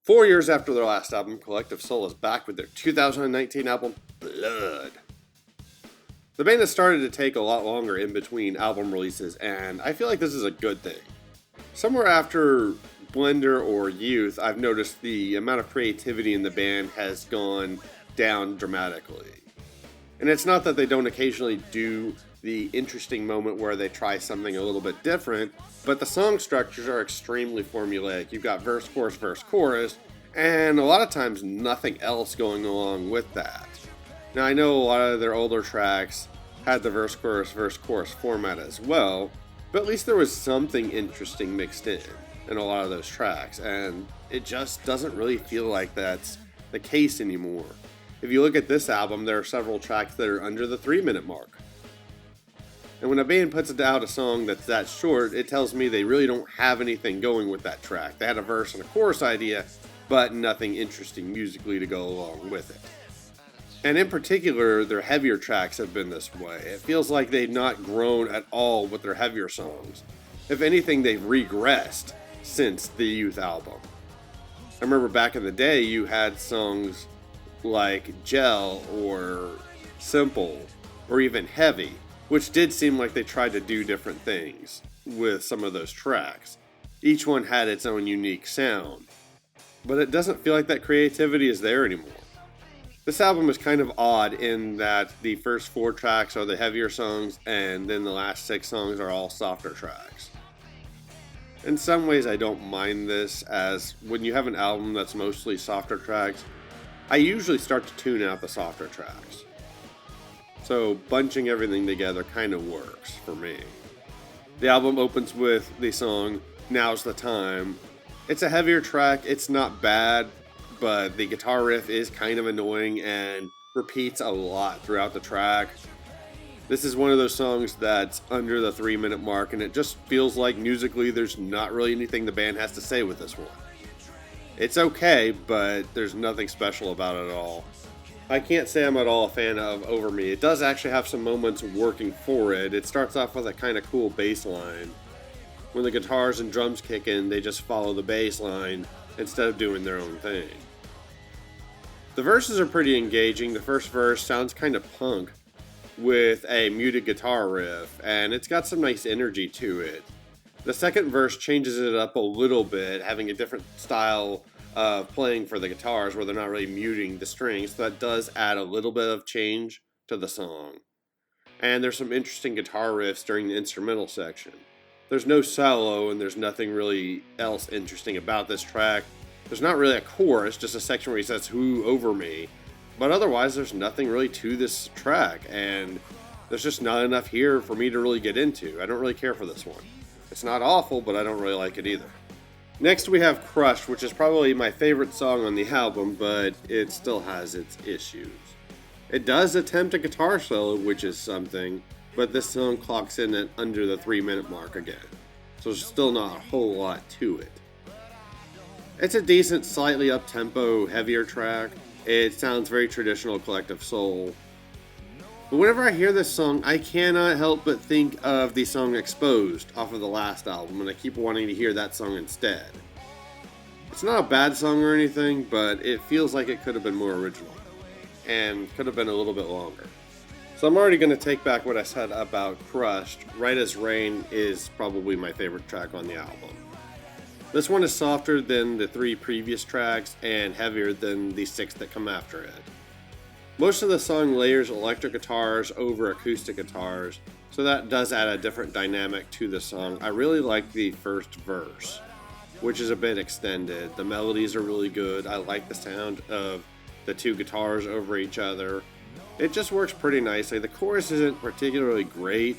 4 years after their last album, Collective Soul is back with their 2019 album, Blood. The band has started to take a lot longer in between album releases, and I feel like this is a good thing. Somewhere after Blender or Youth, I've noticed the amount of creativity in the band has gone down dramatically. And it's not that they don't occasionally do the interesting moment where they try something a little bit different, but the song structures are extremely formulaic. You've got verse, chorus, and a lot of times nothing else going along with that. Now, I know a lot of their older tracks had the verse, chorus format as well, but at least there was something interesting mixed in a lot of those tracks, and it just doesn't really feel like that's the case anymore. If you look at this album, there are several tracks that are under the 3-minute mark. And when a band puts out a song that's that short, it tells me they really don't have anything going with that track. They had a verse and a chorus idea, but nothing interesting musically to go along with it. And in particular, their heavier tracks have been this way. It feels like they've not grown at all with their heavier songs. If anything, they've regressed since the Youth album. I remember back in the day, you had songs like Gel or Simple or even Heavy, which did seem like they tried to do different things with some of those tracks. Each one had its own unique sound, but it doesn't feel like that creativity is there anymore. This album is kind of odd in that the first 4 tracks are the heavier songs, and then the last 6 songs are all softer tracks. In some ways, I don't mind this, as when you have an album that's mostly softer tracks, I usually start to tune out the softer tracks. So bunching everything together kind of works for me. The album opens with the song Now's the Time. It's a heavier track, it's not bad, but the guitar riff is kind of annoying and repeats a lot throughout the track. This is one of those songs that's under the 3-minute mark, and it just feels like musically there's not really anything the band has to say with this one. It's okay, but there's nothing special about it at all. I can't say I'm at all a fan of Over Me. It does actually have some moments working for it. It starts off with a kind of cool bass line. When the guitars and drums kick in, they just follow the bass line instead of doing their own thing. The verses are pretty engaging. The first verse sounds kind of punk with a muted guitar riff, and it's got some nice energy to it. The second verse changes it up a little bit, having a different style of playing for the guitars where they're not really muting the strings, so that does add a little bit of change to the song. And there's some interesting guitar riffs during the instrumental section. There's no solo, and there's nothing really else interesting about this track. There's not really a chorus, just a section where he says, "Who over me?" But otherwise, there's nothing really to this track, and there's just not enough here for me to really get into. I don't really care for this one. It's not awful, but I don't really like it either. Next we have Crushed, which is probably my favorite song on the album, but it still has its issues. It does attempt a guitar solo, which is something, but this song clocks in at under the 3-minute mark again, so there's still not a whole lot to it. It's a decent, slightly up-tempo, heavier track. It sounds very traditional Collective Soul. But whenever I hear this song, I cannot help but think of the song Exposed off of the last album, and I keep wanting to hear that song instead. It's not a bad song or anything, but it feels like it could have been more original, and could have been a little bit longer. So I'm already going to take back what I said about Crushed. Right as Rain is probably my favorite track on the album. This one is softer than the 3 previous tracks and heavier than the 6 that come after it. Most of the song layers electric guitars over acoustic guitars, so that does add a different dynamic to the song. I really like the first verse, which is a bit extended. The melodies are really good. I like the sound of the 2 guitars over each other. It just works pretty nicely. The chorus isn't particularly great,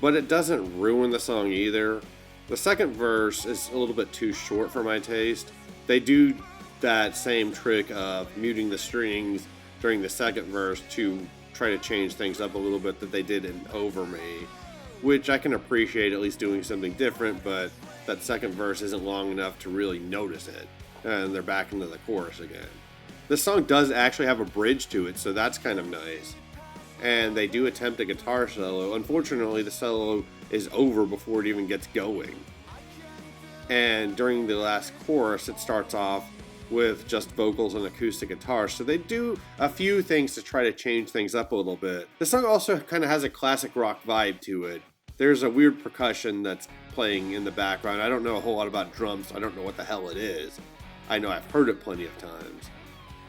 but it doesn't ruin the song either. The second verse is a little bit too short for my taste. They do that same trick of muting the strings during the second verse to try to change things up a little bit that they did in Over Me, which I can appreciate at least doing something different, but that second verse isn't long enough to really notice it, and they're back into the chorus again. This song does actually have a bridge to it, so that's kind of nice. And they do attempt a guitar solo. Unfortunately, the solo is over before it even gets going. And during the last chorus, it starts off with just vocals and acoustic guitar. So they do a few things to try to change things up a little bit. The song also kind of has a classic rock vibe to it. There's a weird percussion that's playing in the background. I don't know a whole lot about drums, so I don't know what the hell it is. I know I've heard it plenty of times.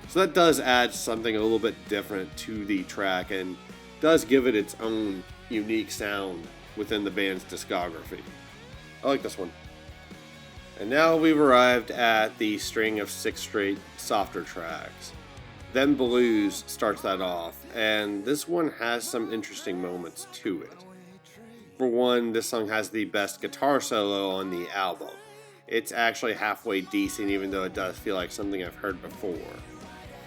So that does add something a little bit different to the track and does give it its own unique sound within the band's discography. I like this one. And now we've arrived at the string of 6 straight softer tracks. Then Blues starts that off, and this one has some interesting moments to it. For one, this song has the best guitar solo on the album. It's actually halfway decent, even though it does feel like something I've heard before.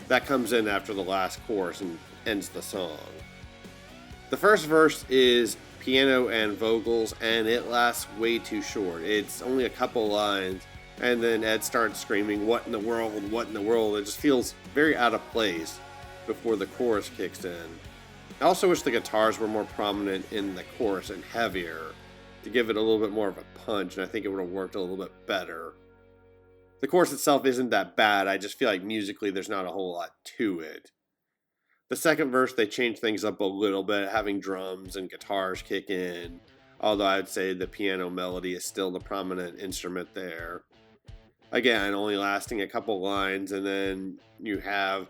That comes in after the last chorus and ends the song. The first verse is piano and vocals, and it lasts way too short. It's only a couple lines, and then Ed starts screaming, "What in the world? What in the world?" It just feels very out of place before the chorus kicks in. I also wish the guitars were more prominent in the chorus and heavier to give it a little bit more of a punch, and I think it would have worked a little bit better. The chorus itself isn't that bad, I just feel like musically there's not a whole lot to it. The second verse, they change things up a little bit, having drums and guitars kick in, although I'd say the piano melody is still the prominent instrument there. Again, only lasting a couple lines, and then you have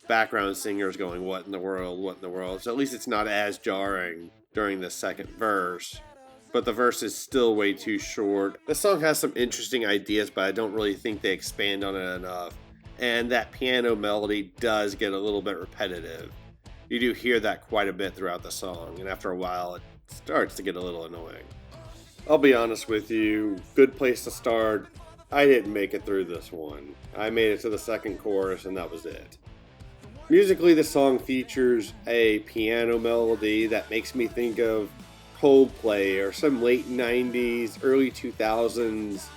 background singers going, "What in the world, what in the world?" So at least it's not as jarring during the second verse, but the verse is still way too short. The song has some interesting ideas, but I don't really think they expand on it enough. And that piano melody does get a little bit repetitive. You do hear that quite a bit throughout the song, and after a while it starts to get a little annoying. I'll be honest with you, good place to start. I didn't make it through this one. I made it to the second chorus and that was it. Musically, the song features a piano melody that makes me think of Coldplay or some late 90s, early 2000s.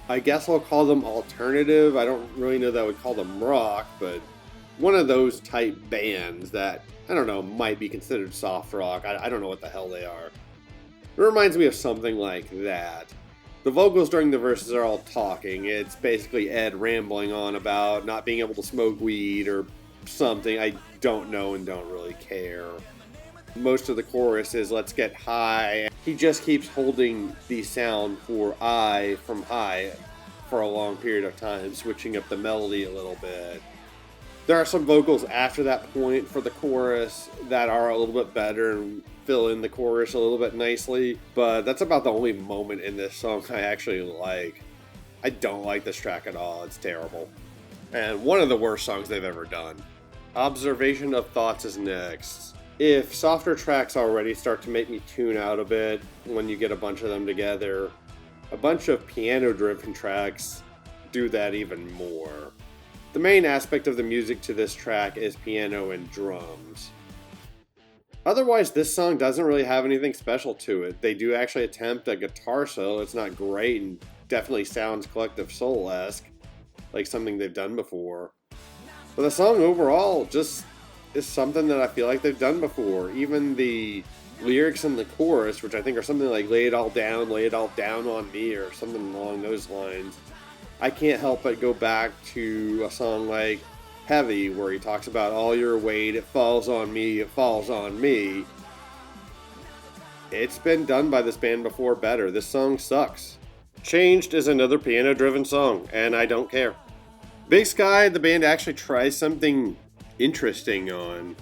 I guess I'll call them alternative. I don't really know that I would call them rock, but one of those type bands that, I don't know, might be considered soft rock. I don't know what the hell they are. It reminds me of something like that. The vocals during the verses are all talking. It's basically Ed rambling on about not being able to smoke weed or something. I don't know and don't really care. Most of the chorus is "let's get high." He just keeps holding the sound for I from high for a long period of time, switching up the melody a little bit. There are some vocals after that point for the chorus that are a little bit better and fill in the chorus a little bit nicely, but that's about the only moment in this song I actually like. I don't like this track at all. It's terrible. And one of the worst songs they've ever done. Observation of Thoughts is next. If softer tracks already start to make me tune out a bit when you get a bunch of them together, a bunch of piano-driven tracks do that even more. The main aspect of the music to this track is piano and drums. Otherwise, this song doesn't really have anything special to it. They do actually attempt a guitar solo. It's not great and definitely sounds Collective Soul-esque, like something they've done before. But the song overall just is something that I feel like they've done before. Even the lyrics in the chorus, which I think are something like lay it all down on me, or something along those lines. I can't help but go back to a song like Heavy, where he talks about all your weight, it falls on me, it falls on me. It's been done by this band before better. This song sucks. Changed is another piano-driven song, and I don't care. Big Sky, the band actually tries something interesting on.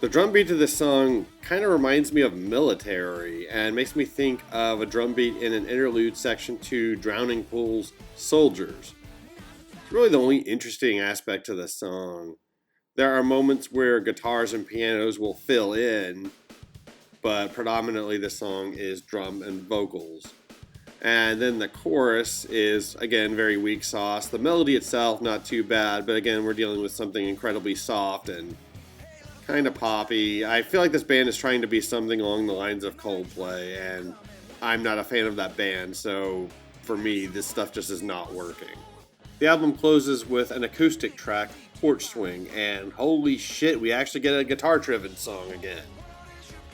The drum beat to this song kind of reminds me of Military and makes me think of a drum beat in an interlude section to Drowning Pool's Soldiers. It's really the only interesting aspect to the song. There are moments where guitars and pianos will fill in, but predominantly the song is drum and vocals. And then the chorus is, again, very weak sauce. The melody itself, not too bad, but again, we're dealing with something incredibly soft and kind of poppy. I feel like this band is trying to be something along the lines of Coldplay, and I'm not a fan of that band, so for me, this stuff just is not working. The album closes with an acoustic track, Porch Swing, and holy shit, we actually get a guitar-driven song again.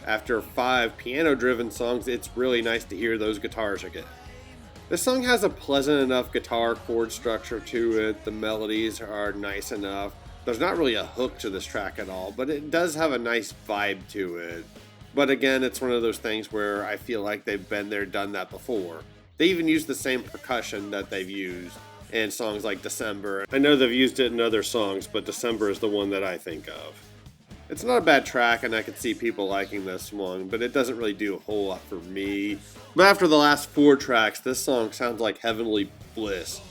After 5 piano-driven songs, it's really nice to hear those guitars again. This song has a pleasant enough guitar chord structure to it. The melodies are nice enough. There's not really a hook to this track at all, but it does have a nice vibe to it. But again, it's one of those things where I feel like they've been there, done that before. They even use the same percussion that they've used in songs like December. I know they've used it in other songs, but December is the one that I think of. It's not a bad track, and I could see people liking this one, but it doesn't really do a whole lot for me. But after the last 4 tracks, this song sounds like heavenly bliss.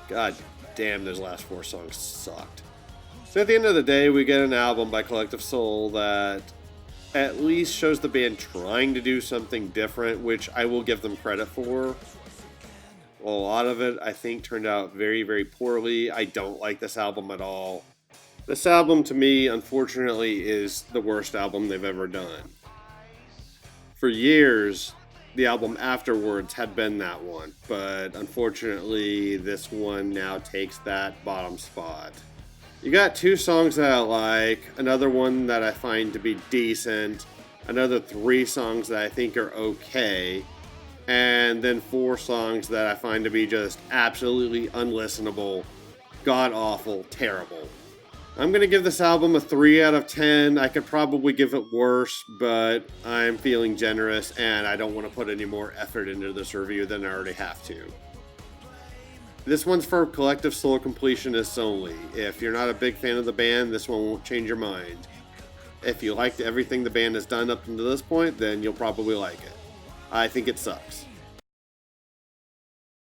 God damn, those last 4 songs sucked. So at the end of the day, we get an album by Collective Soul that at least shows the band trying to do something different, which I will give them credit for. Well, a lot of it, I think, turned out very, very poorly. I don't like this album at all. This album, to me, unfortunately, is the worst album they've ever done. For years, the album afterwards had been that one, but unfortunately, this one now takes that bottom spot. You got 2 songs that I like, another one that I find to be decent, another 3 songs that I think are okay, and then 4 songs that I find to be just absolutely unlistenable, god-awful, terrible. I'm going to give this album a 3 out of 10. I could probably give it worse, but I'm feeling generous and I don't want to put any more effort into this review than I already have to. This one's for Collective Soul completionists only. If you're not a big fan of the band, this one won't change your mind. If you liked everything the band has done up until this point, then you'll probably like it. I think it sucks.